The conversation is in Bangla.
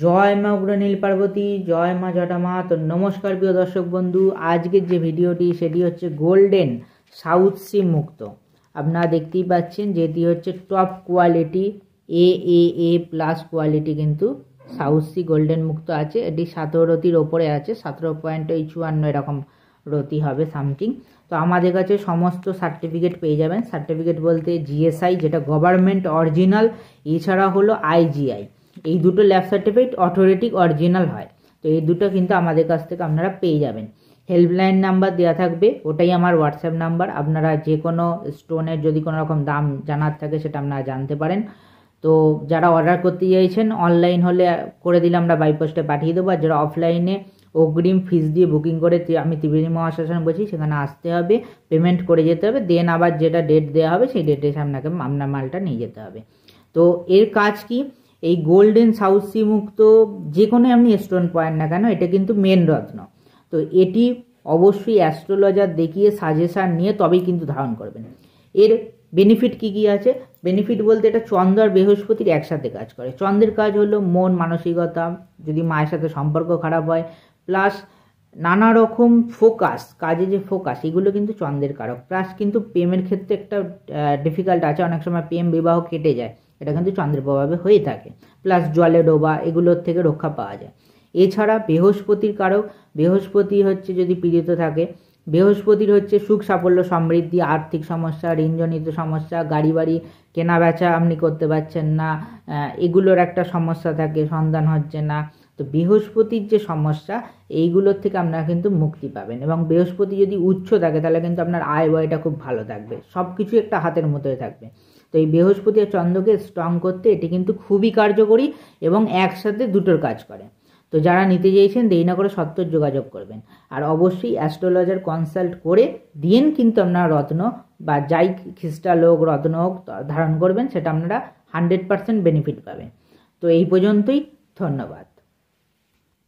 জয় মা উগ্র নীল পার্বতী, জয় মা জটামা। তো নমস্কার প্রিয় দর্শক বন্ধু, আজকের যে ভিডিওটি সেটি হচ্ছে গোল্ডেন সাউথ সি মুক্ত। আপনারা দেখতেই পাচ্ছেন যেটি হচ্ছে টপ কোয়ালিটি এ প্লাস কোয়ালিটি, কিন্তু সাউথ সি গোল্ডেন মুক্ত আছে। এটি 17 রতির ওপরে আছে, 17.54 এরকম রতি হবে সামথিং। তো আমাদের কাছে সমস্ত সার্টিফিকেট পেয়ে যাবেন। সার্টিফিকেট বলতে জিএসআই, যেটা গভর্নমেন্ট অরিজিনাল, এছাড়া হলো আইজিআই। এই দুটো ল্যাব সার্টিফিকেট অথরিটিক অরিজিনাল হয়। তো এই দুটো কিন্তু আমাদের কাছ থেকে আপনারা পেয়ে যাবেন। হেল্পলাইন নাম্বার দেওয়া থাকবে, ওটাই আমার হোয়াটসঅ্যাপ নাম্বার। আপনারা যে কোনো স্টোনের যদি কোনো রকম দাম জানার থাকে সেটা আপনারা জানতে পারেন। তো যারা অর্ডার করতে চাইছেন অনলাইন হলে করে দিলে আমরা বাই পোস্টে পাঠিয়ে দেবো। আর যারা অফলাইনে অগ্রিম ফিস দিয়ে বুকিং করে, আমি ত্রিবেণী মহাশ্মশান বলছি, সেখানে আসতে হবে, পেমেন্ট করে যেতে হবে, দেন আবার যেটা ডেট দেওয়া হবে সেই ডেটে আপনাকে আপনার মালটা নিয়ে যেতে হবে। তো এর কাজ কি, এই গোল্ডেন সাউথ সি মুক্ত যে কোনো আপনি স্টোন পয়েন্ট না কেন, এটা কিন্তু মেন রত্ন। তো এটি অবশ্যই অ্যাস্ট্রোলজার দেখিয়ে সাজেশান নিয়ে তবেই কিন্তু ধারণ করবেন। এর বেনিফিট কি কি আছে? বেনিফিট বলতে এটা চন্দ্র আর বৃহস্পতির একসাথে কাজ করে। চন্দ্রের কাজ হলো মন মানসিকতা, যদি মায়ের সাথে সম্পর্ক খারাপ হয়, প্লাস নানা রকম ফোকাস, কাজে যে ফোকাস, এগুলো কিন্তু চন্দ্রের কারক। প্লাস কিন্তু প্রেমের ক্ষেত্রে একটা ডিফিকাল্ট আছে, অনেক সময় প্রেম বিবাহ কেটে যায়, এটা কিন্তু চন্দ্রের প্রভাবে হয়ে থাকে। প্লাস জলে ডোবা, এগুলোর থেকে রক্ষা পাওয়া যায়। এছাড়া বৃহস্পতির কারক, বৃহস্পতি হচ্ছে যদি পীড়িত থাকে, বৃহস্পতির হচ্ছে সুখ সাফল্য সমৃদ্ধি, আর্থিক সমস্যা, ঋণজনিত সমস্যা, গাড়ি বাড়ি কেনা বেচা আপনি করতে পারছেন না, এগুলোর একটা সমস্যা থাকে, সন্তান হচ্ছে না। তো বৃহস্পতির যে সমস্যা, এইগুলোর থেকে আপনারা কিন্তু মুক্তি পাবেন। এবং বৃহস্পতি যদি উচ্চ থাকে তাহলে কিন্তু আপনার আয় ব্যয়টা খুব ভালো থাকবে, সব কিছু একটা হাতের মতোই থাকবে। তো এই বৃহস্পতি আর চন্দ্রকে স্ট্রং করতে এটি কিন্তু খুবই কার্যকরী এবং একসাথে দুটোর কাজ করে। তো যারা নিতে চাইছেন দেরি না করে সত্তর যোগাযোগ করবেন। আর অবশ্যই অ্যাস্ট্রোলজার কনসাল্ট করে দিন কিন্তু আপনারা রত্ন বা যাই খ্রিস্টাল হোক রত্ন হোক ধারণ করবেন, সেটা আপনারা 100% বেনিফিট পাবেন। তো এই পর্যন্তই, ধন্যবাদ।